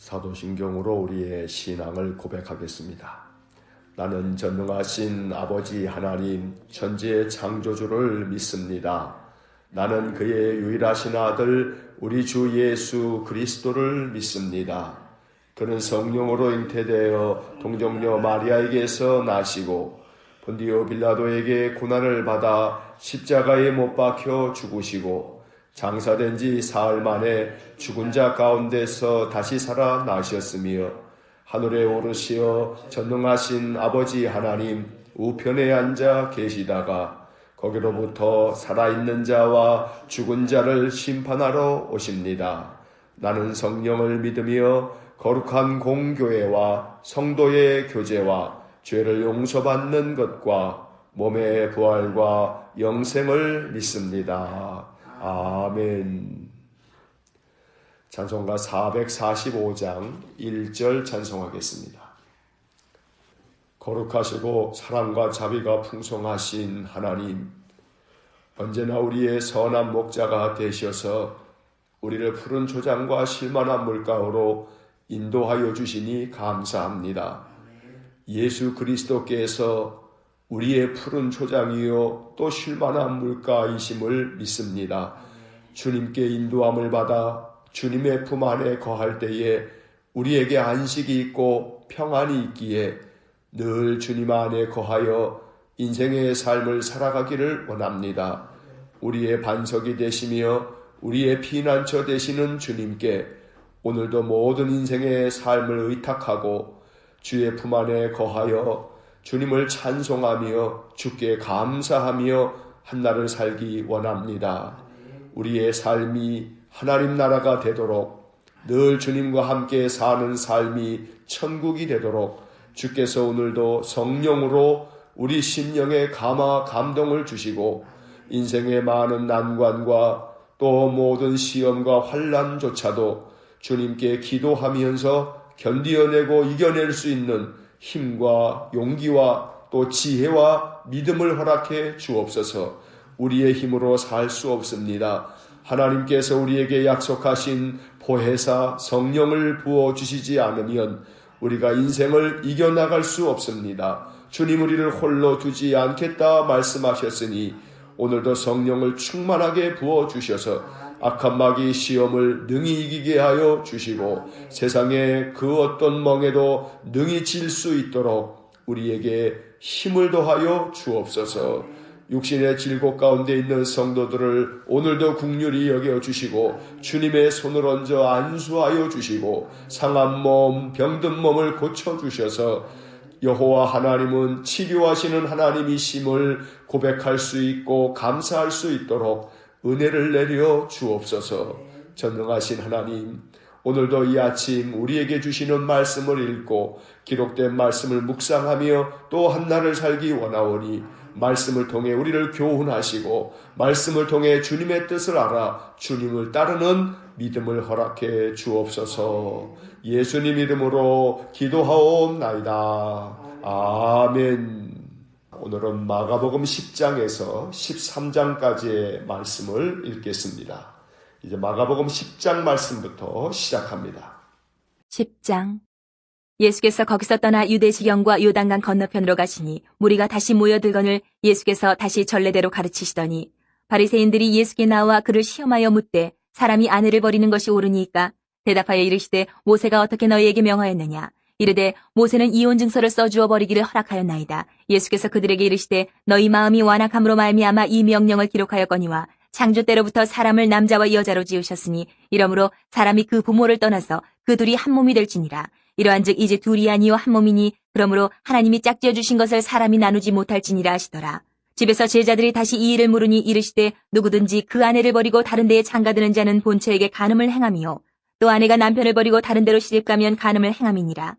사도신경으로 우리의 신앙을 고백하겠습니다. 나는 전능하신 아버지 하나님 천지의 창조주를 믿습니다. 나는 그의 유일하신 아들 우리 주 예수 그리스도를 믿습니다. 그는 성령으로 잉태되어 동정녀 마리아에게서 나시고 본디오 빌라도에게 고난을 받아 십자가에 못 박혀 죽으시고 장사된 지 사흘 만에 죽은 자 가운데서 다시 살아나셨으며 하늘에 오르시어 전능하신 아버지 하나님 우편에 앉아 계시다가 거기로부터 살아있는 자와 죽은 자를 심판하러 오십니다. 나는 성령을 믿으며 거룩한 공교회와 성도의 교제와 죄를 용서받는 것과 몸의 부활과 영생을 믿습니다. 아멘. 찬송가 445장 1절 찬송하겠습니다. 거룩하시고 사랑과 자비가 풍성하신 하나님, 언제나 우리의 선한 목자가 되셔서 우리를 푸른 초장과 실만한 물가로 인도하여 주시니 감사합니다. 예수 그리스도께서 우리의 푸른 초장이요 또 쉴만한 물가이심을 믿습니다. 주님께 인도함을 받아 주님의 품 안에 거할 때에 우리에게 안식이 있고 평안이 있기에 늘 주님 안에 거하여 인생의 삶을 살아가기를 원합니다. 우리의 반석이 되시며 우리의 피난처 되시는 주님께 오늘도 모든 인생의 삶을 의탁하고 주의 품 안에 거하여 주님을 찬송하며 주께 감사하며 한날을 살기 원합니다. 우리의 삶이 하나님 나라가 되도록 늘 주님과 함께 사는 삶이 천국이 되도록 주께서 오늘도 성령으로 우리 심령에 감화 감동을 주시고 인생의 많은 난관과 또 모든 시험과 환난조차도 주님께 기도하면서 견디어내고 이겨낼 수 있는 힘과 용기와 또 지혜와 믿음을 허락해 주옵소서. 우리의 힘으로 살 수 없습니다. 하나님께서 우리에게 약속하신 보혜사 성령을 부어주시지 않으면 우리가 인생을 이겨나갈 수 없습니다. 주님 우리를 홀로 두지 않겠다 말씀하셨으니 오늘도 성령을 충만하게 부어주셔서 악한 마귀 시험을 능히 이기게 하여 주시고 세상의 그 어떤 멍에도 능히 질 수 있도록 우리에게 힘을 더하여 주옵소서. 육신의 질곡 가운데 있는 성도들을 오늘도 긍휼히 여겨주시고 주님의 손을 얹어 안수하여 주시고 상한 몸, 병든 몸을 고쳐주셔서 여호와 하나님은 치료하시는 하나님이심을 고백할 수 있고 감사할 수 있도록 은혜를 내려 주옵소서. 전능하신 하나님, 오늘도 이 아침 우리에게 주시는 말씀을 읽고 기록된 말씀을 묵상하며 또 한날을 살기 원하오니 말씀을 통해 우리를 교훈하시고 말씀을 통해 주님의 뜻을 알아 주님을 따르는 믿음을 허락해 주옵소서. 예수님 이름으로 기도하옵나이다. 아멘. 오늘은 마가복음 10장에서 13장까지의 말씀을 읽겠습니다. 이제 마가복음 10장 말씀부터 시작합니다. 10장. 예수께서 거기서 떠나 유대 지경과 요단강 건너편으로 가시니 무리가 다시 모여들거늘 예수께서 다시 전례대로 가르치시더니 바리새인들이 예수께 나와 그를 시험하여 묻되 사람이 아내를 버리는 것이 옳으니까 대답하여 이르시되 모세가 어떻게 너희에게 명하였느냐. 이르되 모세는 이혼 증서를 써주어 버리기를 허락하였나이다. 예수께서 그들에게 이르시되 너희 마음이 완악함으로 말미암아 이 명령을 기록하였거니와 창조 때로부터 사람을 남자와 여자로 지으셨으니 이러므로 사람이 그 부모를 떠나서 그 둘이 한 몸이 될지니라. 이러한즉 이제 둘이 아니요 한 몸이니 그러므로 하나님이 짝지어 주신 것을 사람이 나누지 못할지니라 하시더라. 집에서 제자들이 다시 이 일을 물으니 이르시되 누구든지 그 아내를 버리고 다른 데에 장가드는 자는 본처에게 간음을 행함이요 또 아내가 남편을 버리고 다른 데로 시집가면 간음을 행함이니라.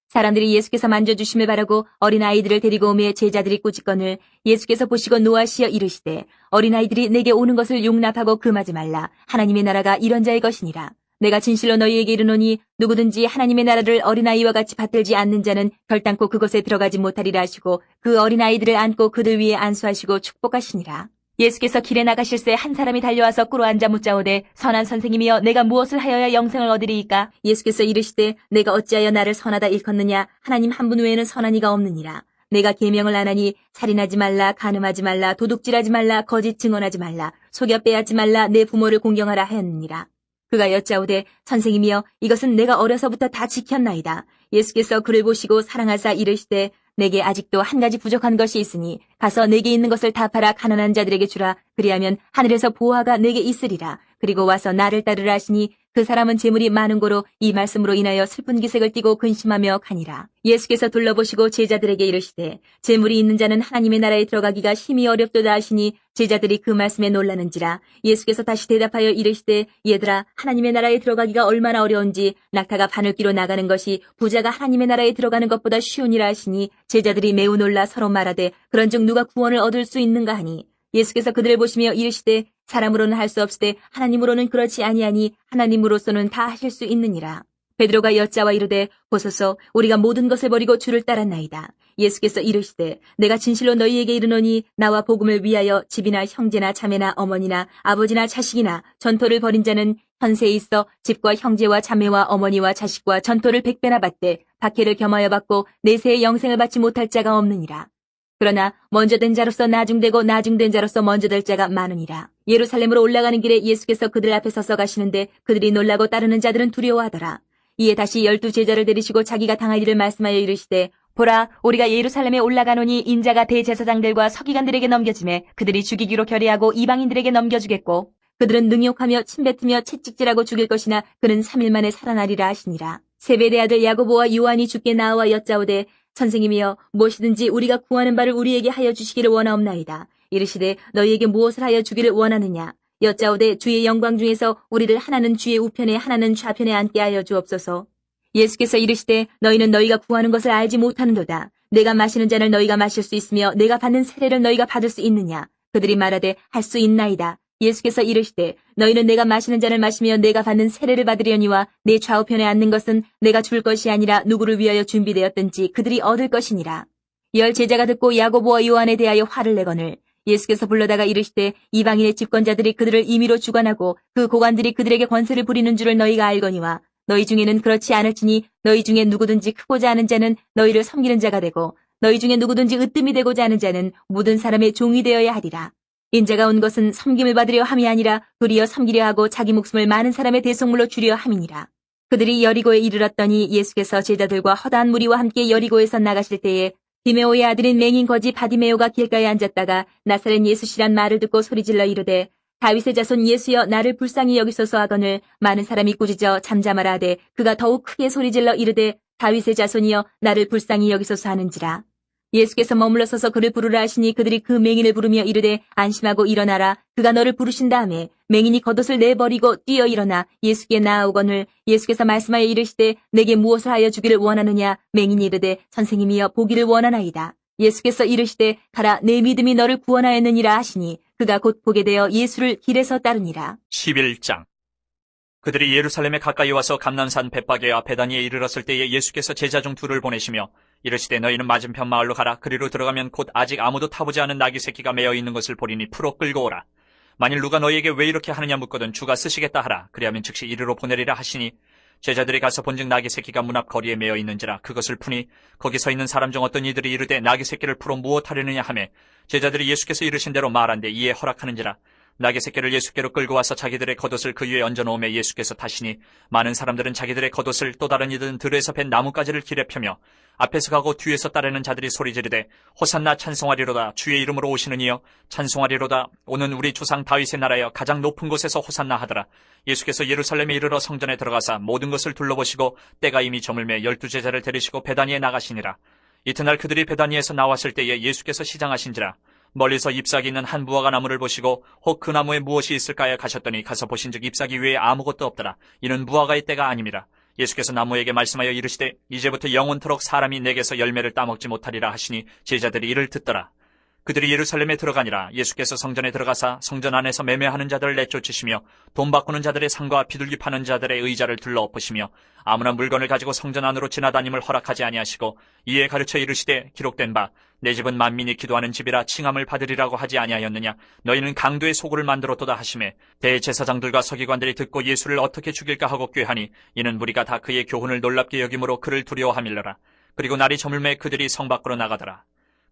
사람들이 예수께서 만져주심을 바라고 어린아이들을 데리고 오매 제자들이 꾸짖거늘 예수께서 보시고 노하시어 이르시되 어린아이들이 내게 오는 것을 용납하고 금하지 말라. 하나님의 나라가 이런 자의 것이니라. 내가 진실로 너희에게 이르노니 누구든지 하나님의 나라를 어린아이와 같이 받들지 않는 자는 결단코 그것에 들어가지 못하리라 하시고 그 어린아이들을 안고 그들 위에 안수하시고 축복하시니라. 예수께서 길에 나가실새 한 사람이 달려와서 꿇어앉아 묻자오되 선한 선생님이여 내가 무엇을 하여야 영생을 얻으리이까? 예수께서 이르시되 내가 어찌하여 나를 선하다 일컫느냐? 하나님 한 분 외에는 선한 이가 없느니라. 내가 계명을 안 하니 살인하지 말라, 간음하지 말라, 도둑질하지 말라, 거짓 증언하지 말라, 속여 빼앗지 말라, 내 부모를 공경하라 하였느니라. 그가 여짜오되 선생님이여 이것은 내가 어려서부터 다 지켰나이다. 예수께서 그를 보시고 사랑하사 이르시되 내게 아직도 한 가지 부족한 것이 있으니 가서 내게 있는 것을 다 팔아 가난한 자들에게 주라. 그리하면 하늘에서 보화가 내게 있으리라. 그리고 와서 나를 따르라 하시니 그 사람은 재물이 많은 고로 이 말씀으로 인하여 슬픈 기색을 띠고 근심하며 가니라. 예수께서 둘러보시고 제자들에게 이르시되 재물이 있는 자는 하나님의 나라에 들어가기가 심히 어렵도다 하시니 제자들이 그 말씀에 놀라는지라. 예수께서 다시 대답하여 이르시되 얘들아 하나님의 나라에 들어가기가 얼마나 어려운지 낙타가 바늘귀로 나가는 것이 부자가 하나님의 나라에 들어가는 것보다 쉬우니라 하시니 제자들이 매우 놀라 서로 말하되 그런즉 누가 구원을 얻을 수 있는가 하니 예수께서 그들을 보시며 이르시되 사람으로는 할 수 없으되 하나님으로는 그렇지 아니하니 하나님으로서는 다 하실 수 있느니라. 베드로가 여짜와 이르되 보소서 우리가 모든 것을 버리고 주를 따랐나이다. 예수께서 이르시되 내가 진실로 너희에게 이르노니 나와 복음을 위하여 집이나 형제나 자매나 어머니나 아버지나 자식이나 전토를 벌인 자는 현세에 있어 집과 형제와 자매와 어머니와 자식과 전토를 100배나 받되 박해를 겸하여 받고 내세의 영생을 받지 못할 자가 없느니라. 그러나 먼저 된 자로서 나중되고 나중된 자로서 먼저 될 자가 많으니라. 예루살렘으로 올라가는 길에 예수께서 그들 앞에 서서 가시는데 그들이 놀라고 따르는 자들은 두려워하더라. 이에 다시 12 제자를 데리시고 자기가 당할 일을 말씀하여 이르시되 보라 우리가 예루살렘에 올라가노니 인자가 대제사장들과 서기관들에게 넘겨지매 그들이 죽이기로 결의하고 이방인들에게 넘겨주겠고 그들은 능욕하며 침뱉으며 채찍질하고 죽일 것이나 그는 3일 만에 살아나리라 하시니라. 세베대 아들 야고보와 요한이 주께 나와 여짜오되 선생님이여 무엇이든지 우리가 구하는 바를 우리에게 하여 주시기를 원하옵나이다. 이르시되 너희에게 무엇을 하여 주기를 원하느냐. 여짜오되 주의 영광 중에서 우리를 하나는 주의 우편에 하나는 좌편에 앉게 하여 주옵소서. 예수께서 이르시되 너희는 너희가 구하는 것을 알지 못하는도다. 내가 마시는 잔을 너희가 마실 수 있으며 내가 받는 세례를 너희가 받을 수 있느냐. 그들이 말하되 할 수 있나이다. 예수께서 이르시되 너희는 내가 마시는 잔을 마시며 내가 받는 세례를 받으려니와 내 좌우편에 앉는 것은 내가 줄 것이 아니라 누구를 위하여 준비되었든지 그들이 얻을 것이니라. 10 제자가 듣고 야고보와 요한에 대하여 화를 내거늘 예수께서 불러다가 이르시되 이방인의 집권자들이 그들을 임의로 주관하고 그 고관들이 그들에게 권세를 부리는 줄을 너희가 알거니와 너희 중에는 그렇지 않을지니 너희 중에 누구든지 크고자 하는 자는 너희를 섬기는 자가 되고 너희 중에 누구든지 으뜸이 되고자 하는 자는 모든 사람의 종이 되어야 하리라. 인자가 온 것은 섬김을 받으려 함이 아니라 도리어 섬기려 하고 자기 목숨을 많은 사람의 대속물로 주려 함이니라. 그들이 여리고에 이르렀더니 예수께서 제자들과 허다한 무리와 함께 여리고에서 나가실 때에 디메오의 아들인 맹인 거지 바디메오가 길가에 앉았다가 나사렛 예수시란 말을 듣고 소리질러 이르되 다윗의 자손 예수여 나를 불쌍히 여기소서 하거늘 많은 사람이 꾸짖어 잠잠하라 하되 그가 더욱 크게 소리질러 이르되 다윗의 자손이여 나를 불쌍히 여기소서 하는지라. 예수께서 머물러 서서 그를 부르라 하시니 그들이 그 맹인을 부르며 이르되 안심하고 일어나라. 그가 너를 부르신 다음에 맹인이 겉옷을 내버리고 뛰어 일어나 예수께 나아오거늘 예수께서 말씀하여 이르시되 내게 무엇을 하여 주기를 원하느냐. 맹인이 이르되 선생님이여 보기를 원하나이다. 예수께서 이르시되 가라 내 믿음이 너를 구원하였느니라 하시니 그가 곧 보게 되어 예수를 길에서 따르니라. 11장 그들이 예루살렘에 가까이 와서 감난산 벳바게와 베다니에 이르렀을 때에 예수께서 제자 중 둘을 보내시며 이르시되 너희는 맞은편 마을로 가라. 그리로 들어가면 곧 아직 아무도 타보지 않은 나귀 새끼가 매어 있는 것을 보리니 풀어 끌고 오라. 만일 누가 너희에게 왜 이렇게 하느냐 묻거든 주가 쓰시겠다 하라. 그리하면 즉시 이리로 보내리라 하시니 제자들이 가서 본즉 나귀 새끼가 문 앞 거리에 매어 있는지라. 그것을 푸니 거기 서 있는 사람 중 어떤 이들이 이르되 나귀 새끼를 풀어 무엇하려느냐 하매 제자들이 예수께서 이르신 대로 말한데 이에 허락하는지라. 나귀 새끼를 예수께로 끌고 와서 자기들의 겉옷을 그 위에 얹어놓으며 예수께서 타시니 많은 사람들은 자기들의 겉옷을 또 다른 이들은 들에서 벤 나뭇가지를 길에 펴며 앞에서 가고 뒤에서 따르는 자들이 소리 지르되 호산나 찬송하리로다. 주의 이름으로 오시는 이여 찬송하리로다. 오는 우리 조상 다윗의 나라여 가장 높은 곳에서 호산나 하더라. 예수께서 예루살렘에 이르러 성전에 들어가사 모든 것을 둘러보시고 때가 이미 저물매 12 제자를 데리시고 베다니에 나가시니라. 이튿날 그들이 베다니에서 나왔을 때에 예수께서 시장하신지라. 멀리서 잎사귀 있는 한 무화과 나무를 보시고 혹 그 나무에 무엇이 있을까요 가셨더니 가서 보신즉 잎사귀 외에 아무것도 없더라. 이는 무화과의 때가 아님이라. 예수께서 나무에게 말씀하여 이르시되 이제부터 영원토록 사람이 내게서 열매를 따먹지 못하리라 하시니 제자들이 이를 듣더라. 그들이 예루살렘에 들어가니라. 예수께서 성전에 들어가사 성전 안에서 매매하는 자들을 내쫓으시며 돈 바꾸는 자들의 상과 비둘기 파는 자들의 의자를 둘러 엎으시며 아무나 물건을 가지고 성전 안으로 지나다님을 허락하지 아니하시고 이에 가르쳐 이르시되 기록된 바 내 집은 만민이 기도하는 집이라 칭함을 받으리라고 하지 아니하였느냐. 너희는 강도의 소굴을 만들었도다 하시매 대제사장들과 서기관들이 듣고 예수를 어떻게 죽일까 하고 꾀하니 이는 무리가 다 그의 교훈을 놀랍게 여김으로 그를 두려워함일러라. 그리고 날이 저물매 그들이 성 밖으로 나가더라.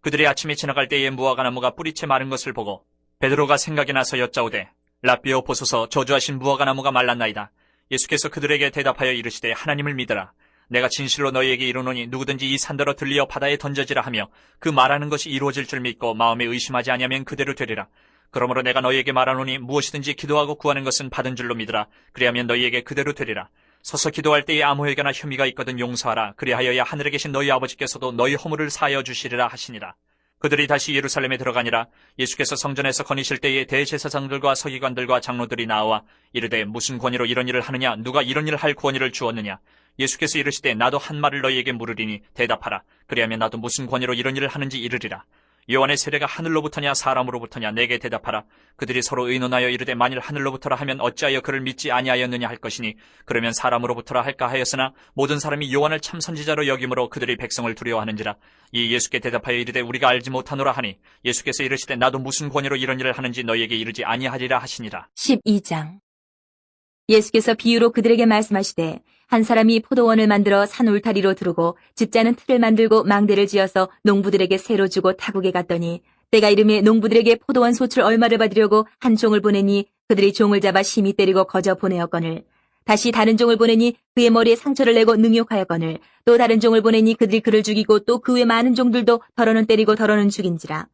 그들이 아침에 지나갈 때에 무화과 나무가 뿌리채 마른 것을 보고 베드로가 생각이 나서 여짜오되 라삐여 보소서 저주하신 무화과 나무가 말랐나이다. 예수께서 그들에게 대답하여 이르시되 하나님을 믿으라. 내가 진실로 너희에게 이르노니 누구든지 이 산더러 들리어 바다에 던져지라 하며 그 말하는 것이 이루어질 줄 믿고 마음에 의심하지 아니하면 그대로 되리라. 그러므로 내가 너희에게 말하노니 무엇이든지 기도하고 구하는 것은 받은 줄로 믿으라. 그리하면 너희에게 그대로 되리라. 서서 기도할 때에 아무에게나 혐의가 있거든 용서하라. 그리하여야 하늘에 계신 너희 아버지께서도 너희 허물을 사하여 주시리라 하시니라. 그들이 다시 예루살렘에 들어가니라. 예수께서 성전에서 거니실 때에 대제사장들과 서기관들과 장로들이 나와 이르되 무슨 권위로 이런 일을 하느냐. 누가 이런 일을 할 권위를 주었느냐. 예수께서 이르시되 나도 한 말을 너희에게 물으리니 대답하라. 그리하면 나도 무슨 권위로 이런 일을 하는지 이르리라. 요한의 세례가 하늘로부터냐 사람으로부터냐 내게 대답하라. 그들이 서로 의논하여 이르되 만일 하늘로부터라 하면 어찌하여 그를 믿지 아니하였느냐 할 것이니 그러면 사람으로부터라 할까 하였으나 모든 사람이 요한을 참 선지자로 여김으로 그들이 백성을 두려워하는지라. 이 예수께 대답하여 이르되 우리가 알지 못하노라 하니 예수께서 이르시되 나도 무슨 권위로 이런 일을 하는지 너희에게 이르지 아니하리라 하시니라. 12장. 예수께서 비유로 그들에게 말씀하시되 한 사람이 포도원을 만들어 산 울타리로 두르고 집자는 틀을 만들고 망대를 지어서 농부들에게 새로 주고 타국에 갔더니 때가 이름에 농부들에게 포도원 소출 얼마를 받으려고 한 종을 보내니 그들이 종을 잡아 심히 때리고 거저 보내었거늘 다시 다른 종을 보내니 그의 머리에 상처를 내고 능욕하였거늘 또 다른 종을 보내니 그들이 그를 죽이고 또 그 외 많은 종들도 더러는 때리고 더러는 죽인지라.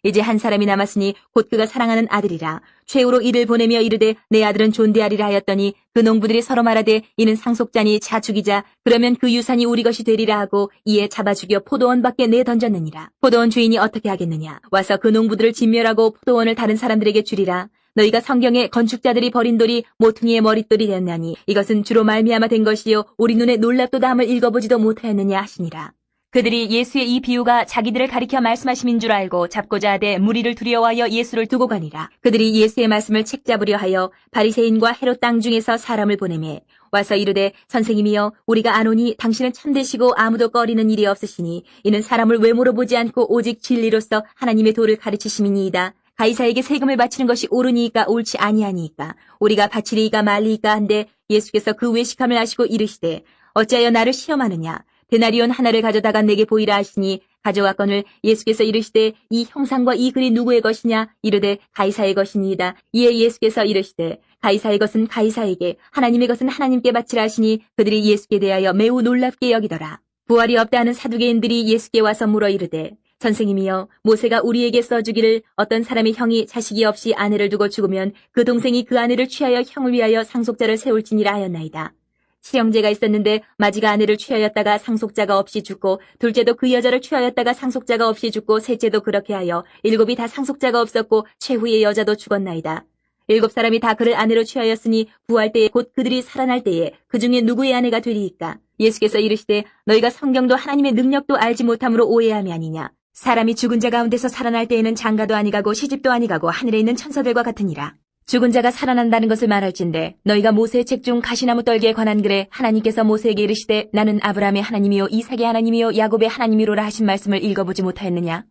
이제 한 사람이 남았으니 곧 그가 사랑하는 아들이라. 최후로 이를 보내며 이르되 내 아들은 존대하리라 하였더니 그 농부들이 서로 말하되 이는 상속자니 자 죽이자. 그러면 그 유산이 우리 것이 되리라 하고 이에 잡아 죽여 포도원 밖에 내던졌느니라. 포도원 주인이 어떻게 하겠느냐. 와서 그 농부들을 진멸하고 포도원을 다른 사람들에게 주리라. 너희가 성경에 건축자들이 버린 돌이 모퉁이의 머릿돌이 되었나니 이것은 주로 말미암아 된 것이요 우리 눈에 놀랍도다 함을 읽어보지도 못하였느냐 하시니라. 그들이 예수의 이 비유가 자기들을 가리켜 말씀하심인 줄 알고 잡고자 하되 무리를 두려워하여 예수를 두고 가니라. 그들이 예수의 말씀을 책잡으려 하여 바리새인과 헤롯 땅 중에서 사람을 보내매 와서 이르되 선생님이여 우리가 아노니 당신은 참되시고 아무도 꺼리는 일이 없으시니 이는 사람을 외모로 보지 않고 오직 진리로서 하나님의 도를 가르치심이니이다. 가이사에게 세금을 바치는 것이 옳으니이까 옳지 아니하니이까 우리가 바치리이까 말리이까 한데 예수께서 그 외식함을 아시고 이르시되 어찌하여 나를 시험하느냐. 데나리온 하나를 가져다가 내게 보이라 하시니 가져왔거늘 예수께서 이르시되 이 형상과 이 글이 누구의 것이냐. 이르되 가이사의 것이니이다. 이에 예수께서 이르시되 가이사의 것은 가이사에게 하나님의 것은 하나님께 바치라 하시니 그들이 예수께 대하여 매우 놀랍게 여기더라. 부활이 없다 하는 사두개인들이 예수께 와서 물어 이르되 선생님이여 모세가 우리에게 써주기를 어떤 사람의 형이 자식이 없이 아내를 두고 죽으면 그 동생이 그 아내를 취하여 형을 위하여 상속자를 세울지니라 하였나이다. 실형제가 있었는데 마지가 아내를 취하였다가 상속자가 없이 죽고 둘째도 그 여자를 취하였다가 상속자가 없이 죽고 셋째도 그렇게 하여 일곱이 다 상속자가 없었고 최후의 여자도 죽었나이다. 일곱 사람이 다 그를 아내로 취하였으니 구할 때에 곧 그들이 살아날 때에 그 중에 누구의 아내가 되리이까. 예수께서 이르시되 너희가 성경도 하나님의 능력도 알지 못함으로 오해함이 아니냐. 사람이 죽은 자 가운데서 살아날 때에는 장가도 아니가고 시집도 아니가고 하늘에 있는 천사들과 같으니라. 죽은 자가 살아난다는 것을 말할진대 너희가 모세의 책 중 가시나무 떨기에 관한 글에 하나님께서 모세에게 이르시되 나는 아브라함의 하나님이요 이삭의 하나님이요 야곱의 하나님이로라 하신 말씀을 읽어보지 못하였느냐.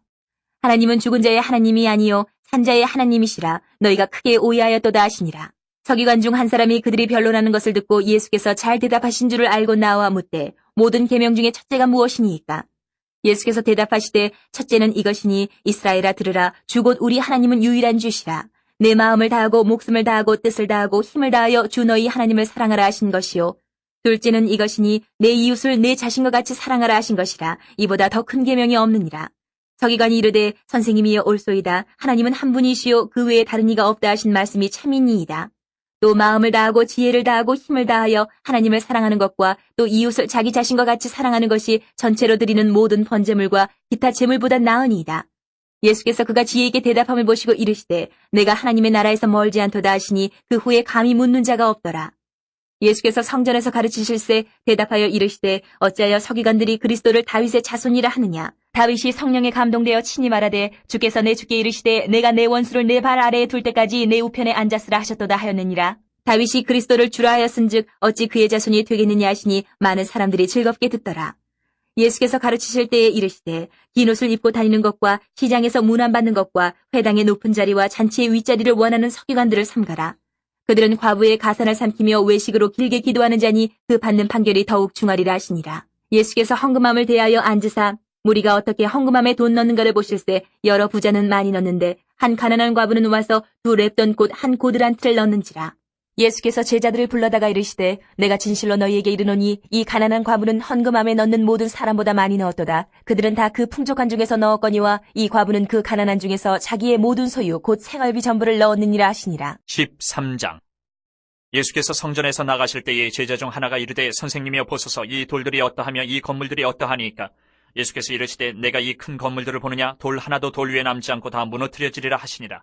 하나님은 죽은 자의 하나님이 아니요 산자의 하나님이시라. 너희가 크게 오해하였도다 하시니라. 서기관 중 한 사람이 그들이 변론하는 것을 듣고 예수께서 잘 대답하신 줄을 알고 나와 묻되 모든 계명 중에 첫째가 무엇이니이까. 예수께서 대답하시되 첫째는 이것이니 이스라엘아 들으라. 주 곧 우리 하나님은 유일한 주시라. 내 마음을 다하고 목숨을 다하고 뜻을 다하고 힘을 다하여 주 너희 하나님을 사랑하라 하신 것이요. 둘째는 이것이니 내 이웃을 내 자신과 같이 사랑하라 하신 것이라. 이보다 더 큰 계명이 없느니라. 서기관이 이르되 선생님이여 옳소이다. 하나님은 한 분이시요 그 외에 다른 이가 없다 하신 말씀이 참이니이다. 또 마음을 다하고 지혜를 다하고 힘을 다하여 하나님을 사랑하는 것과 또 이웃을 자기 자신과 같이 사랑하는 것이 전체로 드리는 모든 번제물과 기타 제물보다 나으니이다. 예수께서 그가 지혜 있게 대답함을 보시고 이르시되 내가 하나님의 나라에서 멀지 않도다 하시니 그 후에 감히 묻는 자가 없더라. 예수께서 성전에서 가르치실세 대답하여 이르시되 어찌하여 서기관들이 그리스도를 다윗의 자손이라 하느냐. 다윗이 성령에 감동되어 친히 말하되 주께서 내 주께 이르시되 내가 내 원수를 내 발 아래에 둘 때까지 내 우편에 앉았으라 하셨도다 하였느니라. 다윗이 그리스도를 주라 하였은즉 어찌 그의 자손이 되겠느냐 하시니 많은 사람들이 즐겁게 듣더라. 예수께서 가르치실 때에 이르시되 긴 옷을 입고 다니는 것과 시장에서 문안받는 것과 회당의 높은 자리와 잔치의 윗자리를 원하는 서기관들을 삼가라. 그들은 과부의 가산을 삼키며 외식으로 길게 기도하는 자니 그 받는 판결이 더욱 중하리라 하시니라. 예수께서 헌금함을 대하여 앉으사 무리가 어떻게 헌금함에 돈 넣는가를 보실세 여러 부자는 많이 넣는데 한 가난한 과부는 와서 2렙돈 곧 한 고드란트를 넣는지라. 예수께서 제자들을 불러다가 이르시되 내가 진실로 너희에게 이르노니 이 가난한 과부는 헌금함에 넣는 모든 사람보다 많이 넣었도다. 그들은 다 그 풍족한 중에서 넣었거니와 이 과부는 그 가난한 중에서 자기의 모든 소유 곧 생활비 전부를 넣었느니라 하시니라. 13장. 예수께서 성전에서 나가실 때에 제자 중 하나가 이르되 선생님이여 보소서 이 돌들이 어떠하며 이 건물들이 어떠하니까. 예수께서 이르시되 내가 이 큰 건물들을 보느냐 돌 하나도 돌 위에 남지 않고 다 무너뜨려지리라 하시니라.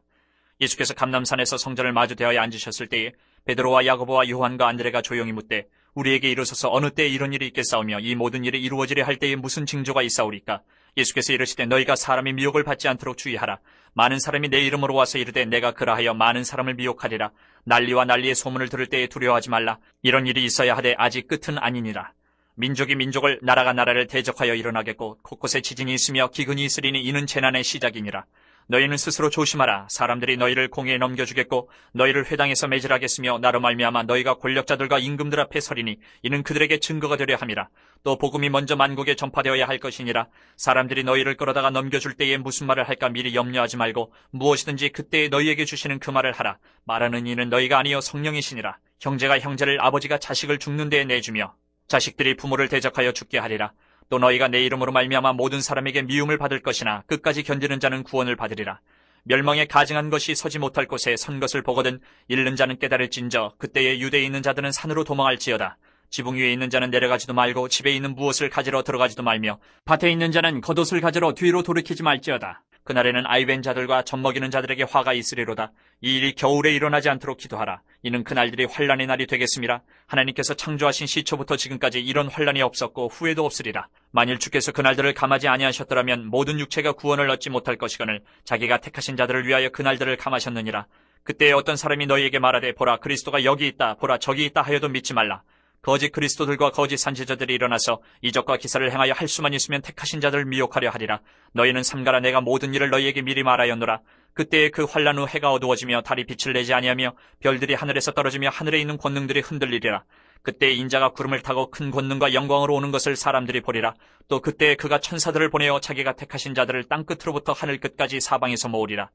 예수께서 감람산에서 성전을 마주 대하여 앉으셨을 때에 베드로와 야고보와 요한과 안드레가 조용히 묻되 우리에게 이르소서 어느 때에 이런 일이 있겠사오며 이 모든 일이 이루어지려 할 때에 무슨 징조가 있사오리까. 예수께서 이르시되 너희가 사람의 미혹을 받지 않도록 주의하라. 많은 사람이 내 이름으로 와서 이르되 내가 그라하여 많은 사람을 미혹하리라. 난리와 난리의 소문을 들을 때에 두려워하지 말라. 이런 일이 있어야 하되 아직 끝은 아니니라. 민족이 민족을 나라가 나라를 대적하여 일어나겠고 곳곳에 지진이 있으며 기근이 있으리니 이는 재난의 시작이니라. 너희는 스스로 조심하라. 사람들이 너희를 공회에 넘겨주겠고 너희를 회당에서 매질하겠으며 나로 말미암아 너희가 권력자들과 임금들 앞에 서리니 이는 그들에게 증거가 되려 함이라. 또 복음이 먼저 만국에 전파되어야 할 것이니라. 사람들이 너희를 끌어다가 넘겨줄 때에 무슨 말을 할까 미리 염려하지 말고 무엇이든지 그때에 너희에게 주시는 그 말을 하라. 말하는 이는 너희가 아니요 성령이시니라. 형제가 형제를 아버지가 자식을 죽는 데에 내주며 자식들이 부모를 대적하여 죽게 하리라. 또 너희가 내 이름으로 말미암아 모든 사람에게 미움을 받을 것이나 끝까지 견디는 자는 구원을 받으리라. 멸망에 가증한 것이 서지 못할 곳에 선 것을 보거든 잃는 자는 깨달을진저 그때에 유대에 있는 자들은 산으로 도망할지어다. 지붕 위에 있는 자는 내려가지도 말고 집에 있는 무엇을 가지러 들어가지도 말며 밭에 있는 자는 겉옷을 가지러 뒤로 돌이키지 말지어다. 그날에는 아이벤 자들과 젖먹이는 자들에게 화가 있으리로다. 이 일이 겨울에 일어나지 않도록 기도하라. 이는 그날들이 환란의 날이 되겠음이라. 하나님께서 창조하신 시초부터 지금까지 이런 환란이 없었고 후에도 없으리라. 만일 주께서 그날들을 감하지 아니하셨더라면 모든 육체가 구원을 얻지 못할 것이거늘 자기가 택하신 자들을 위하여 그날들을 감하셨느니라. 그때에 어떤 사람이 너희에게 말하되 보라 그리스도가 여기 있다 보라 저기 있다 하여도 믿지 말라. 거짓 그리스도들과 거짓 선지자들이 일어나서 이적과 기사를 행하여 할 수만 있으면 택하신 자들을 미혹하려 하리라. 너희는 삼가라. 내가 모든 일을 너희에게 미리 말하였노라. 그때에 그 환란 후 해가 어두워지며 달이 빛을 내지 아니하며 별들이 하늘에서 떨어지며 하늘에 있는 권능들이 흔들리리라. 그때 인자가 구름을 타고 큰 권능과 영광으로 오는 것을 사람들이 보리라. 또 그때에 그가 천사들을 보내어 자기가 택하신 자들을 땅끝으로부터 하늘 끝까지 사방에서 모으리라.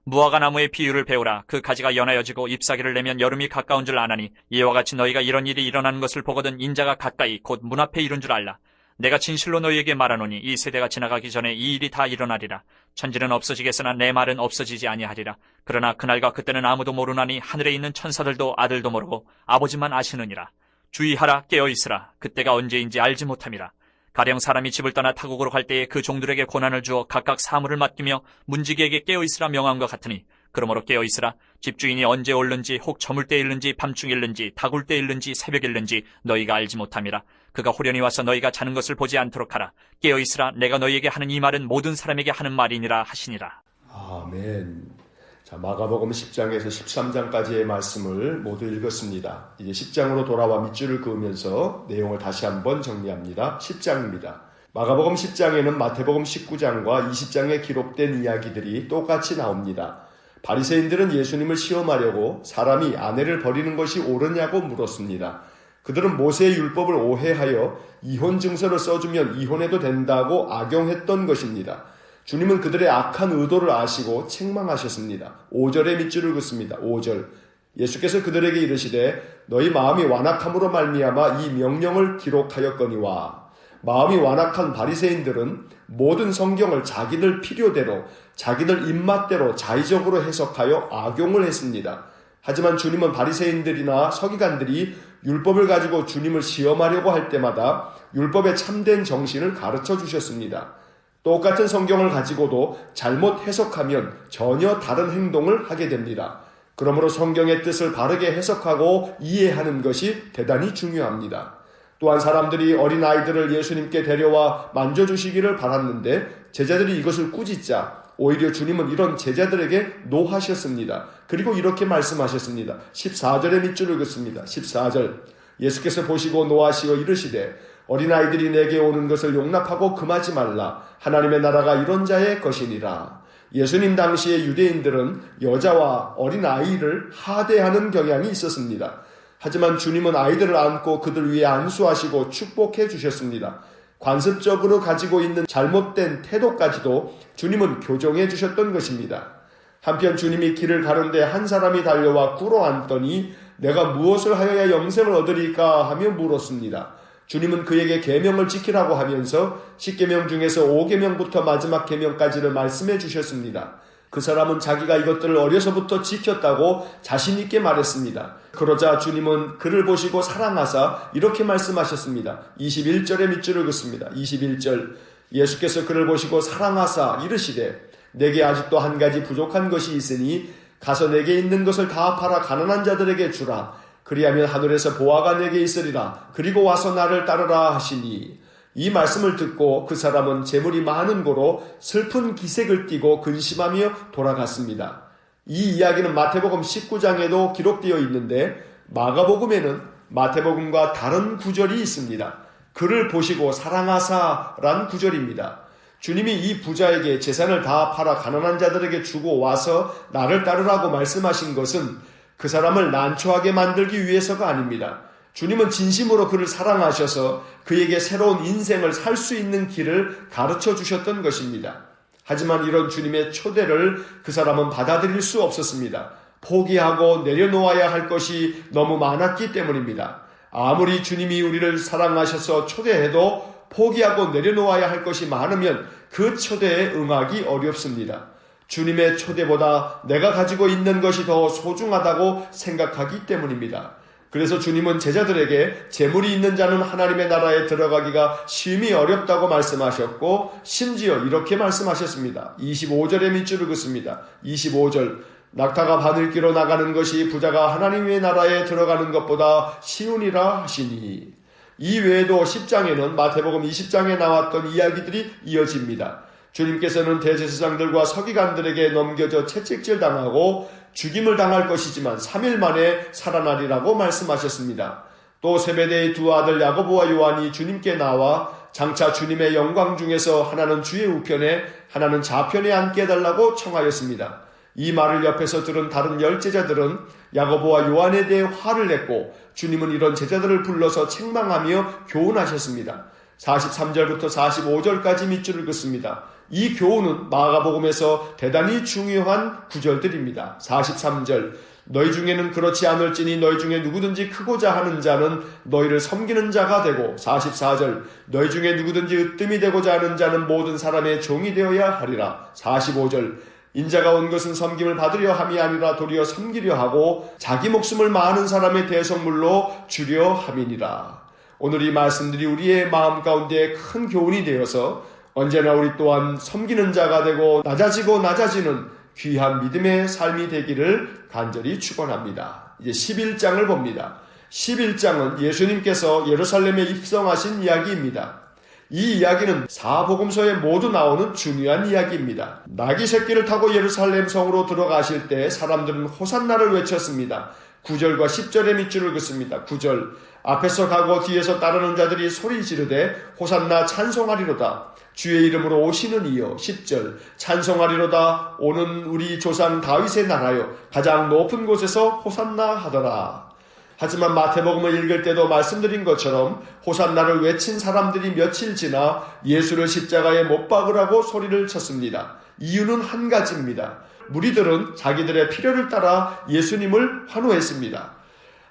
무화과 나무의 비유를 배우라. 그 가지가 연하여지고 잎사귀를 내면 여름이 가까운 줄 아나니 이와 같이 너희가 이런 일이 일어나는 것을 보거든 인자가 가까이 곧 문 앞에 이른 줄 알라. 내가 진실로 너희에게 말하노니 이 세대가 지나가기 전에 이 일이 다 일어나리라. 천지는 없어지겠으나 내 말은 없어지지 아니하리라. 그러나 그날과 그때는 아무도 모르나니 하늘에 있는 천사들도 아들도 모르고 아버지만 아시느니라. 주의하라. 깨어있으라. 그때가 언제인지 알지 못함이라. 가령 사람이 집을 떠나 타국으로 갈 때에 그 종들에게 고난을 주어 각각 사물을 맡기며 문지기에게 깨어있으라 명함과 같으니 그러므로 깨어있으라. 집주인이 언제 올는지 혹 저물 때 일는지 밤중 일는지 다굴 때 일는지 새벽 일는지 너희가 알지 못함이라. 그가 호련히 와서 너희가 자는 것을 보지 않도록 하라. 깨어있으라. 내가 너희에게 하는 이 말은 모든 사람에게 하는 말이니라 하시니라. 아멘. 자, 마가복음 10장에서 13장까지의 말씀을 모두 읽었습니다. 이제 10장으로 돌아와 밑줄을 그으면서 내용을 다시 한번 정리합니다. 10장입니다. 마가복음 10장에는 마태복음 19장과 20장에 기록된 이야기들이 똑같이 나옵니다. 바리새인들은 예수님을 시험하려고 사람이 아내를 버리는 것이 옳으냐고 물었습니다. 그들은 모세의 율법을 오해하여 이혼 증서를 써주면 이혼해도 된다고 악용했던 것입니다. 주님은 그들의 악한 의도를 아시고 책망하셨습니다. 5절의 밑줄을 긋습니다. 5절. 예수께서 그들에게 이르시되 너희 마음이 완악함으로 말미암아 이 명령을 기록하였거니와. 마음이 완악한 바리새인들은 모든 성경을 자기들 필요대로 자기들 입맛대로 자의적으로 해석하여 악용을 했습니다. 하지만 주님은 바리새인들이나 서기관들이 율법을 가지고 주님을 시험하려고 할 때마다 율법의 참된 정신을 가르쳐 주셨습니다. 똑같은 성경을 가지고도 잘못 해석하면 전혀 다른 행동을 하게 됩니다. 그러므로 성경의 뜻을 바르게 해석하고 이해하는 것이 대단히 중요합니다. 또한 사람들이 어린아이들을 예수님께 데려와 만져주시기를 바랐는데 제자들이 이것을 꾸짖자 오히려 주님은 이런 제자들에게 노하셨습니다. 그리고 이렇게 말씀하셨습니다. 14절의 밑줄을 긋습니다. 14절 예수께서 보시고 노하시어 이르시되 어린아이들이 내게 오는 것을 용납하고 금하지 말라. 하나님의 나라가 이런 자의 것이니라. 예수님 당시의 유대인들은 여자와 어린아이를 하대하는 경향이 있었습니다. 하지만 주님은 아이들을 안고 그들 위에 안수하시고 축복해 주셨습니다. 관습적으로 가지고 있는 잘못된 태도까지도 주님은 교정해 주셨던 것입니다. 한편 주님이 길을 가는데 한 사람이 달려와 꿇어앉더니 내가 무엇을 하여야 영생을 얻으리까 하며 물었습니다. 주님은 그에게 계명을 지키라고 하면서 10계명 중에서 5계명부터 마지막 계명까지를 말씀해 주셨습니다. 그 사람은 자기가 이것들을 어려서부터 지켰다고 자신 있게 말했습니다. 그러자 주님은 그를 보시고 사랑하사 이렇게 말씀하셨습니다. 21절의 밑줄을 긋습니다. 21절 예수께서 그를 보시고 사랑하사 이르시되 내게 아직도 한 가지 부족한 것이 있으니 가서 내게 있는 것을 다 팔아 가난한 자들에게 주라. 그리하면 하늘에서 보화가 내게 있으리라. 그리고 와서 나를 따르라 하시니 이 말씀을 듣고 그 사람은 재물이 많은 고로 슬픈 기색을 띠고 근심하며 돌아갔습니다. 이 이야기는 마태복음 19장에도 기록되어 있는데 마가복음에는 마태복음과 다른 구절이 있습니다. 그를 보시고 사랑하사란 구절입니다. 주님이 이 부자에게 재산을 다 팔아 가난한 자들에게 주고 와서 나를 따르라고 말씀하신 것은 그 사람을 난처하게 만들기 위해서가 아닙니다. 주님은 진심으로 그를 사랑하셔서 그에게 새로운 인생을 살 수 있는 길을 가르쳐 주셨던 것입니다. 하지만 이런 주님의 초대를 그 사람은 받아들일 수 없었습니다. 포기하고 내려놓아야 할 것이 너무 많았기 때문입니다. 아무리 주님이 우리를 사랑하셔서 초대해도 포기하고 내려놓아야 할 것이 많으면 그 초대에 응하기 어렵습니다. 주님의 초대보다 내가 가지고 있는 것이 더 소중하다고 생각하기 때문입니다. 그래서 주님은 제자들에게 재물이 있는 자는 하나님의 나라에 들어가기가 심히 어렵다고 말씀하셨고 심지어 이렇게 말씀하셨습니다. 25절의 밑줄을 긋습니다. 25절 낙타가 바늘기로 나가는 것이 부자가 하나님의 나라에 들어가는 것보다 쉬우니라 하시니 이 외에도 10장에는 마태복음 20장에 나왔던 이야기들이 이어집니다. 주님께서는 대제사장들과 서기관들에게 넘겨져 채찍질 당하고 죽임을 당할 것이지만 3일 만에 살아나리라고 말씀하셨습니다. 또 세베대의 두 아들 야고보와 요한이 주님께 나와 장차 주님의 영광 중에서 하나는 주의 우편에 하나는 좌편에 앉게 해달라고 청하였습니다. 이 말을 옆에서 들은 다른 열제자들은 야고보와 요한에 대해 화를 냈고 주님은 이런 제자들을 불러서 책망하며 교훈하셨습니다. 43절부터 45절까지 밑줄을 긋습니다. 이 교훈은 마가복음에서 대단히 중요한 구절들입니다. 43절 너희 중에는 그렇지 않을지니 너희 중에 누구든지 크고자 하는 자는 너희를 섬기는 자가 되고 44절 너희 중에 누구든지 으뜸이 되고자 하는 자는 모든 사람의 종이 되어야 하리라. 45절 인자가 온 것은 섬김을 받으려 함이 아니라 도리어 섬기려 하고 자기 목숨을 많은 사람의 대속물로 주려 함이니라. 오늘 이 말씀들이 우리의 마음 가운데 큰 교훈이 되어서 언제나 우리 또한 섬기는 자가 되고 낮아지는 귀한 믿음의 삶이 되기를 간절히 축원합니다. 이제 11장을 봅니다. 11장은 예수님께서 예루살렘에 입성하신 이야기입니다. 이 이야기는 사복음서에 모두 나오는 중요한 이야기입니다. 나귀 새끼를 타고 예루살렘 성으로 들어가실 때 사람들은 호산나를 외쳤습니다. 9절과 10절의 밑줄을 긋습니다. 9절 앞에서 가고 뒤에서 따르는 자들이 소리 지르되 호산나 찬송하리로다. 주의 이름으로 오시는 이여. 10절 찬송하리로다. 오는 우리 조상 다윗의 나라여 가장 높은 곳에서 호산나 하더라. 하지만 마태복음을 읽을 때도 말씀드린 것처럼 호산나를 외친 사람들이 며칠 지나 예수를 십자가에 못 박으라고 소리를 쳤습니다. 이유는 한 가지입니다. 무리들은 자기들의 필요를 따라 예수님을 환호했습니다.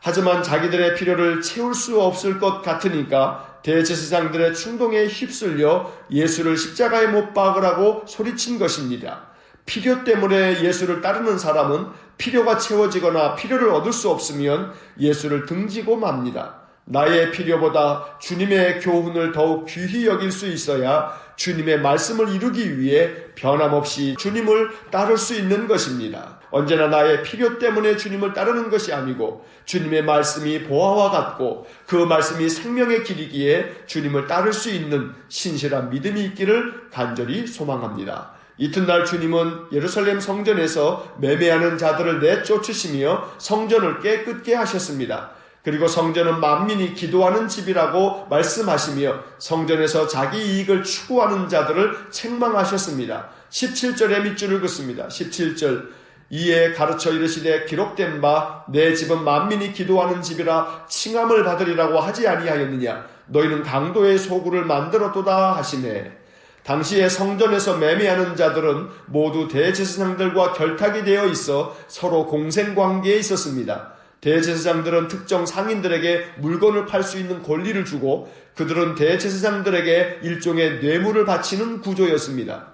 하지만 자기들의 필요를 채울 수 없을 것 같으니까 대제사장들의 충동에 휩쓸려 예수를 십자가에 못 박으라고 소리친 것입니다. 필요 때문에 예수를 따르는 사람은 필요가 채워지거나 필요를 얻을 수 없으면 예수를 등지고 맙니다. 나의 필요보다 주님의 교훈을 더욱 귀히 여길 수 있어야 주님의 말씀을 이루기 위해 변함없이 주님을 따를 수 있는 것입니다. 언제나 나의 필요 때문에 주님을 따르는 것이 아니고 주님의 말씀이 보화와 같고 그 말씀이 생명의 길이기에 주님을 따를 수 있는 신실한 믿음이 있기를 간절히 소망합니다. 이튿날 주님은 예루살렘 성전에서 매매하는 자들을 내쫓으시며 성전을 깨끗게 하셨습니다. 그리고 성전은 만민이 기도하는 집이라고 말씀하시며 성전에서 자기 이익을 추구하는 자들을 책망하셨습니다. 17절의 밑줄을 긋습니다. 17절 이에 가르쳐 이르시되 기록된 바 내 집은 만민이 기도하는 집이라 칭함을 받으리라고 하지 아니하였느냐. 너희는 강도의 소굴을 만들었도다 하시네. 당시에 성전에서 매매하는 자들은 모두 대제사장들과 결탁이 되어 있어 서로 공생관계에 있었습니다. 대제사장들은 특정 상인들에게 물건을 팔 수 있는 권리를 주고 그들은 대제사장들에게 일종의 뇌물을 바치는 구조였습니다.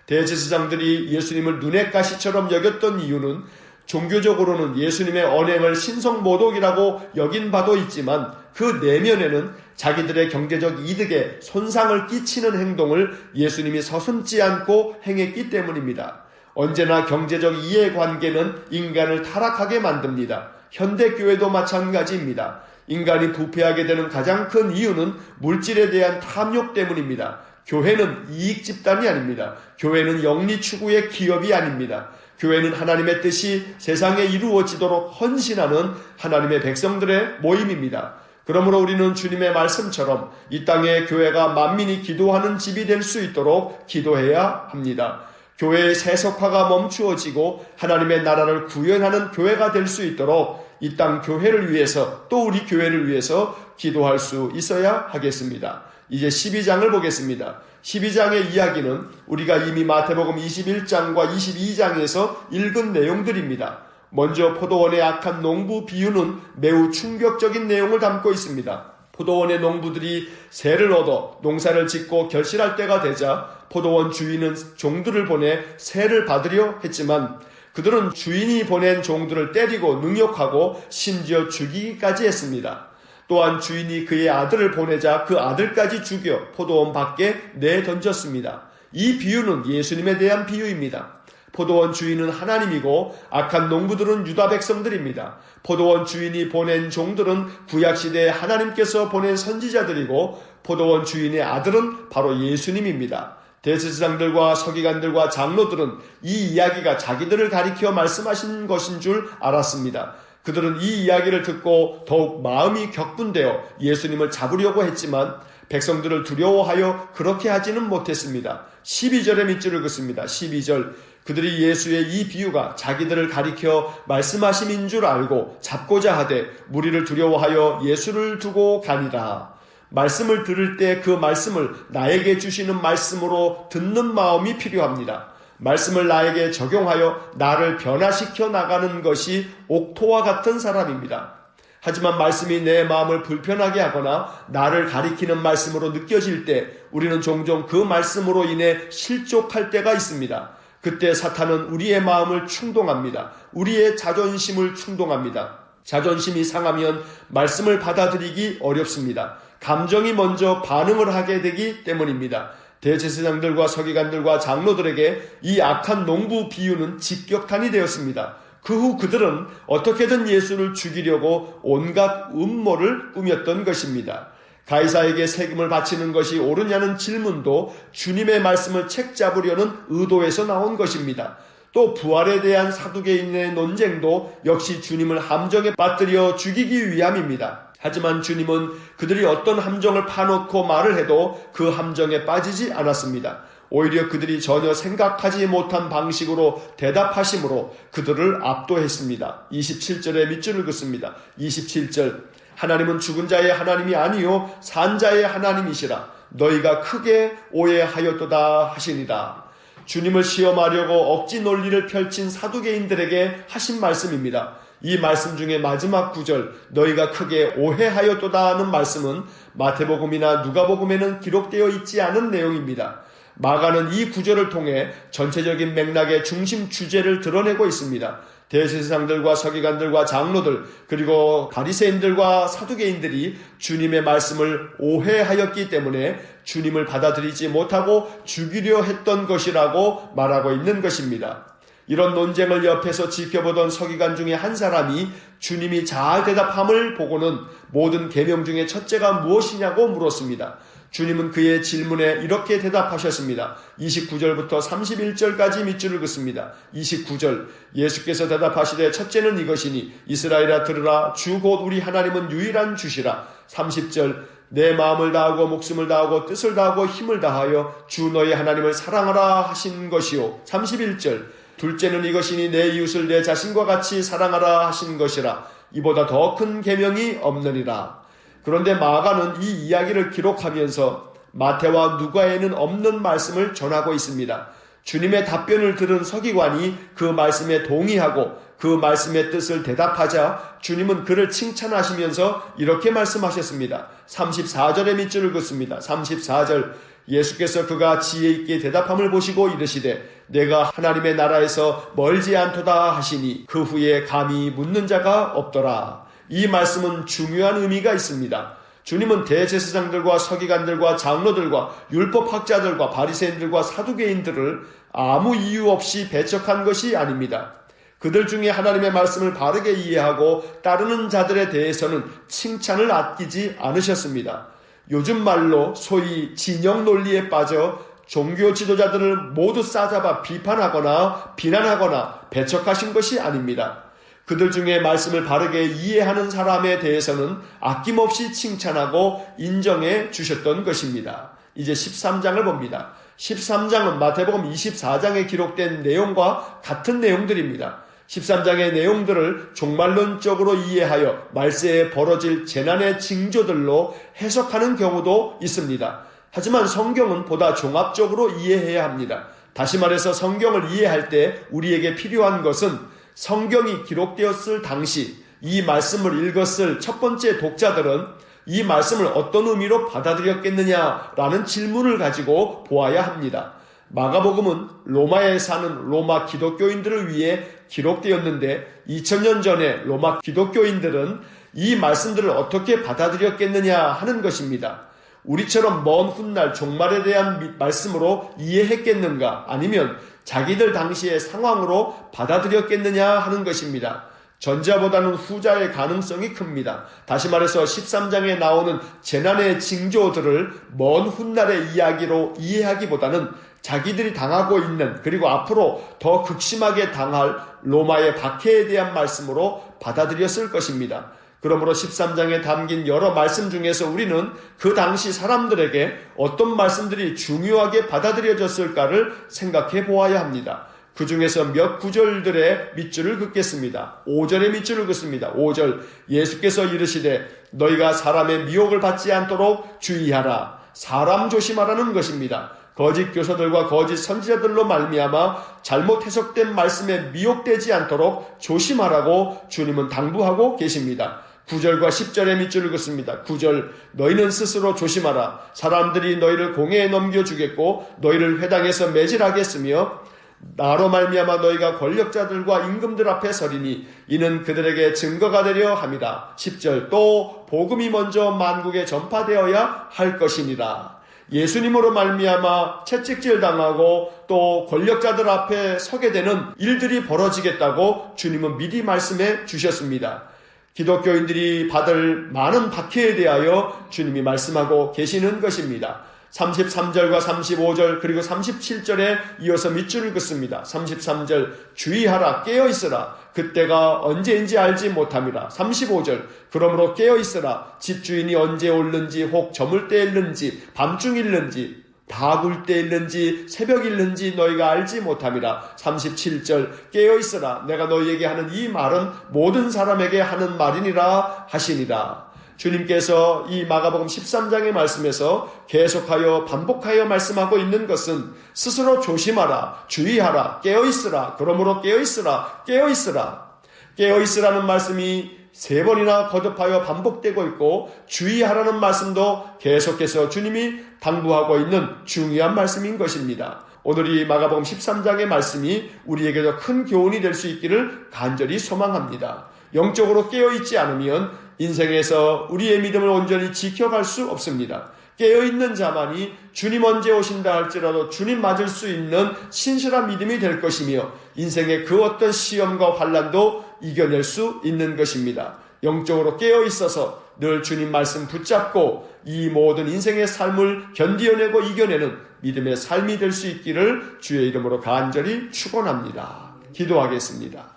대제사장들이 예수님을 눈의 가시처럼 여겼던 이유는 종교적으로는 예수님의 언행을 신성모독이라고 여긴 바도 있지만 그 내면에는 자기들의 경제적 이득에 손상을 끼치는 행동을 예수님이 서슴지 않고 행했기 때문입니다. 언제나 경제적 이해관계는 인간을 타락하게 만듭니다. 현대교회도 마찬가지입니다. 인간이 부패하게 되는 가장 큰 이유는 물질에 대한 탐욕 때문입니다. 교회는 이익 집단이 아닙니다. 교회는 영리 추구의 기업이 아닙니다. 교회는 하나님의 뜻이 세상에 이루어지도록 헌신하는 하나님의 백성들의 모임입니다. 그러므로 우리는 주님의 말씀처럼 이 땅의 교회가 만민이 기도하는 집이 될 수 있도록 기도해야 합니다. 교회의 세속화가 멈추어지고 하나님의 나라를 구현하는 교회가 될 수 있도록 이 땅 교회를 위해서 또 우리 교회를 위해서 기도할 수 있어야 하겠습니다. 이제 12장을 보겠습니다. 12장의 이야기는 우리가 이미 마태복음 21장과 22장에서 읽은 내용들입니다. 먼저 포도원의 악한 농부 비유는 매우 충격적인 내용을 담고 있습니다. 포도원의 농부들이 세를 얻어 농사를 짓고 결실할 때가 되자 포도원 주인은 종들을 보내 세를 받으려 했지만 그들은 주인이 보낸 종들을 때리고 능욕하고 심지어 죽이기까지 했습니다. 또한 주인이 그의 아들을 보내자 그 아들까지 죽여 포도원 밖에 내던졌습니다. 이 비유는 예수님에 대한 비유입니다. 포도원 주인은 하나님이고 악한 농부들은 유다 백성들입니다. 포도원 주인이 보낸 종들은 구약시대에 하나님께서 보낸 선지자들이고 포도원 주인의 아들은 바로 예수님입니다. 대제사장들과 서기관들과 장로들은 이 이야기가 자기들을 가리켜 말씀하신 것인 줄 알았습니다. 그들은 이 이야기를 듣고 더욱 마음이 격분되어 예수님을 잡으려고 했지만 백성들을 두려워하여 그렇게 하지는 못했습니다. 12절의 밑줄을 긋습니다. 12절 그들이 예수의 이 비유가 자기들을 가리켜 말씀하심인 줄 알고 잡고자 하되 무리를 두려워하여 예수를 두고 가니라. 말씀을 들을 때 그 말씀을 나에게 주시는 말씀으로 듣는 마음이 필요합니다. 말씀을 나에게 적용하여 나를 변화시켜 나가는 것이 옥토와 같은 사람입니다. 하지만 말씀이 내 마음을 불편하게 하거나 나를 가리키는 말씀으로 느껴질 때 우리는 종종 그 말씀으로 인해 실족할 때가 있습니다. 그때 사탄은 우리의 마음을 충동합니다. 우리의 자존심을 충동합니다. 자존심이 상하면 말씀을 받아들이기 어렵습니다. 감정이 먼저 반응을 하게 되기 때문입니다. 대제사장들과 서기관들과 장로들에게 이 악한 농부 비유는 직격탄이 되었습니다. 그 후 그들은 어떻게든 예수를 죽이려고 온갖 음모를 꾸몄던 것입니다. 가이사에게 세금을 바치는 것이 옳으냐는 질문도 주님의 말씀을 책잡으려는 의도에서 나온 것입니다. 또 부활에 대한 사두개인의 논쟁도 역시 주님을 함정에 빠뜨려 죽이기 위함입니다. 하지만 주님은 그들이 어떤 함정을 파놓고 말을 해도 그 함정에 빠지지 않았습니다. 오히려 그들이 전혀 생각하지 못한 방식으로 대답하심으로 그들을 압도했습니다. 27절의 밑줄을 긋습니다. 27절 하나님은 죽은 자의 하나님이 아니요 산 자의 하나님이시라. 너희가 크게 오해하였도다 하시니라. 주님을 시험하려고 억지 논리를 펼친 사두개인들에게 하신 말씀입니다. 이 말씀 중에 마지막 구절 너희가 크게 오해하였도다 하는 말씀은 마태복음이나 누가복음에는 기록되어 있지 않은 내용입니다. 마가는 이 구절을 통해 전체적인 맥락의 중심 주제를 드러내고 있습니다. 대제사장들과 서기관들과 장로들 그리고 바리새인들과 사두개인들이 주님의 말씀을 오해하였기 때문에 주님을 받아들이지 못하고 죽이려 했던 것이라고 말하고 있는 것입니다. 이런 논쟁을 옆에서 지켜보던 서기관 중에 한 사람이 주님이 잘 대답함을 보고는 모든 계명 중에 첫째가 무엇이냐고 물었습니다. 주님은 그의 질문에 이렇게 대답하셨습니다. 29절부터 31절까지 밑줄을 긋습니다. 29절 예수께서 대답하시되 첫째는 이것이니 이스라엘아 들으라 주 곧 우리 하나님은 유일한 주시라. 30절 내 마음을 다하고 목숨을 다하고 뜻을 다하고 힘을 다하여 주 너희 하나님을 사랑하라 하신 것이요. 31절 둘째는 이것이니 내 이웃을 내 자신과 같이 사랑하라 하신 것이라. 이보다 더 큰 계명이 없느니라. 그런데 마가는 이 이야기를 기록하면서 마태와 누가에는 없는 말씀을 전하고 있습니다. 주님의 답변을 들은 서기관이 그 말씀에 동의하고 그 말씀의 뜻을 대답하자 주님은 그를 칭찬하시면서 이렇게 말씀하셨습니다. 34절의 밑줄을 긋습니다. 34절 예수께서 그가 지혜 있게 대답함을 보시고 이르시되 내가 하나님의 나라에서 멀지 않도다 하시니 그 후에 감히 묻는 자가 없더라. 이 말씀은 중요한 의미가 있습니다. 주님은 대제사장들과 서기관들과 장로들과 율법학자들과 바리새인들과 사두개인들을 아무 이유 없이 배척한 것이 아닙니다. 그들 중에 하나님의 말씀을 바르게 이해하고 따르는 자들에 대해서는 칭찬을 아끼지 않으셨습니다. 요즘 말로 소위 진영 논리에 빠져 종교 지도자들을 모두 싸잡아 비판하거나 비난하거나 배척하신 것이 아닙니다. 그들 중에 말씀을 바르게 이해하는 사람에 대해서는 아낌없이 칭찬하고 인정해 주셨던 것입니다. 이제 13장을 봅니다. 13장은 마태복음 24장에 기록된 내용과 같은 내용들입니다. 13장의 내용들을 종말론적으로 이해하여 말세에 벌어질 재난의 징조들로 해석하는 경우도 있습니다. 하지만 성경은 보다 종합적으로 이해해야 합니다. 다시 말해서 성경을 이해할 때 우리에게 필요한 것은 성경이 기록되었을 당시 이 말씀을 읽었을 첫 번째 독자들은 이 말씀을 어떤 의미로 받아들였겠느냐라는 질문을 가지고 보아야 합니다. 마가복음은 로마에 사는 로마 기독교인들을 위해 기록되었는데 2000년 전에 로마 기독교인들은 이 말씀들을 어떻게 받아들였겠느냐 하는 것입니다. 우리처럼 먼 훗날 종말에 대한 말씀으로 이해했겠는가 아니면 자기들 당시의 상황으로 받아들였겠느냐 하는 것입니다. 전자보다는 후자의 가능성이 큽니다. 다시 말해서 13장에 나오는 재난의 징조들을 먼 훗날의 이야기로 이해하기보다는 자기들이 당하고 있는 그리고 앞으로 더 극심하게 당할 로마의 박해에 대한 말씀으로 받아들였을 것입니다. 그러므로 13장에 담긴 여러 말씀 중에서 우리는 그 당시 사람들에게 어떤 말씀들이 중요하게 받아들여졌을까를 생각해 보아야 합니다. 그 중에서 몇 구절들의 밑줄을 긋겠습니다. 5절의 밑줄을 긋습니다. 5절 예수께서 이르시되 너희가 사람의 미혹을 받지 않도록 주의하라. 사람 조심하라는 것입니다. 거짓 교사들과 거짓 선지자들로 말미암아 잘못 해석된 말씀에 미혹되지 않도록 조심하라고 주님은 당부하고 계십니다. 9절과 10절의 밑줄을 긋습니다. 9절 너희는 스스로 조심하라. 사람들이 너희를 공회에 넘겨주겠고 너희를 회당에서 매질하겠으며 나로 말미암아 너희가 권력자들과 임금들 앞에 서리니 이는 그들에게 증거가 되려 함이라. 10절 또 복음이 먼저 만국에 전파되어야 할 것이니라. 예수님으로 말미암아 채찍질 당하고 또 권력자들 앞에 서게 되는 일들이 벌어지겠다고 주님은 미리 말씀해 주셨습니다. 기독교인들이 받을 많은 박해에 대하여 주님이 말씀하고 계시는 것입니다. 33절과 35절 그리고 37절에 이어서 밑줄을 긋습니다. 33절 주의하라 깨어있으라 그때가 언제인지 알지 못함이라. 35절 그러므로 깨어있으라 집주인이 언제 올는지 혹 저물 때일는지 밤중일는지 다굴 때일는지 새벽일는지 너희가 알지 못함이라. 37절 깨어있으라 내가 너희에게 하는 이 말은 모든 사람에게 하는 말이니라 하시니라. 주님께서 이 마가복음 13장의 말씀에서 계속하여 반복하여 말씀하고 있는 것은 스스로 조심하라, 주의하라, 깨어있으라, 그러므로 깨어있으라, 깨어있으라. 깨어있으라는 말씀이 3번이나 거듭하여 반복되고 있고 주의하라는 말씀도 계속해서 주님이 당부하고 있는 중요한 말씀인 것입니다. 오늘 이 마가복음 13장의 말씀이 우리에게도 큰 교훈이 될 수 있기를 간절히 소망합니다. 영적으로 깨어있지 않으면 인생에서 우리의 믿음을 온전히 지켜갈 수 없습니다. 깨어있는 자만이 주님 언제 오신다 할지라도 주님 맞을 수 있는 신실한 믿음이 될 것이며 인생의 그 어떤 시험과 환난도 이겨낼 수 있는 것입니다. 영적으로 깨어있어서 늘 주님 말씀 붙잡고 이 모든 인생의 삶을 견디어내고 이겨내는 믿음의 삶이 될 수 있기를 주의 이름으로 간절히 축원합니다. 기도하겠습니다.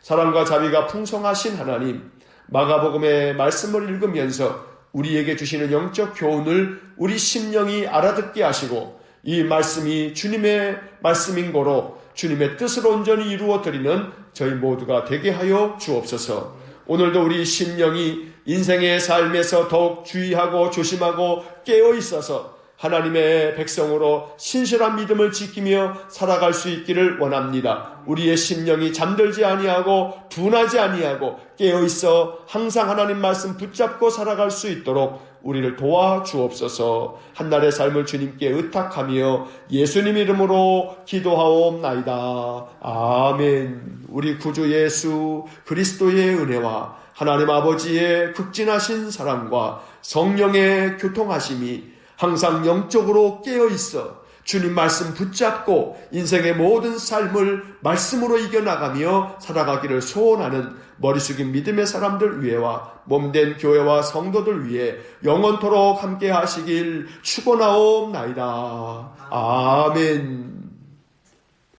사랑과 자비가 풍성하신 하나님, 마가복음의 말씀을 읽으면서 우리에게 주시는 영적 교훈을 우리 심령이 알아듣게 하시고 이 말씀이 주님의 말씀인 고로 주님의 뜻을 온전히 이루어 드리는 저희 모두가 되게 하여 주옵소서. 오늘도 우리 심령이 인생의 삶에서 더욱 주의하고 조심하고 깨어 있어서 하나님의 백성으로 신실한 믿음을 지키며 살아갈 수 있기를 원합니다. 우리의 심령이 잠들지 아니하고 둔하지 아니하고 깨어있어 항상 하나님 말씀 붙잡고 살아갈 수 있도록 우리를 도와주옵소서. 한날의 삶을 주님께 의탁하며 예수님 이름으로 기도하옵나이다. 아멘. 우리 구주 예수 그리스도의 은혜와 하나님 아버지의 극진하신 사랑과 성령의 교통하심이 항상 영적으로 깨어있어 주님 말씀 붙잡고 인생의 모든 삶을 말씀으로 이겨나가며 살아가기를 소원하는 머리 숙인 믿음의 사람들 위해와 몸된 교회와 성도들 위해 영원토록 함께 하시길 축원하옵나이다. 아멘.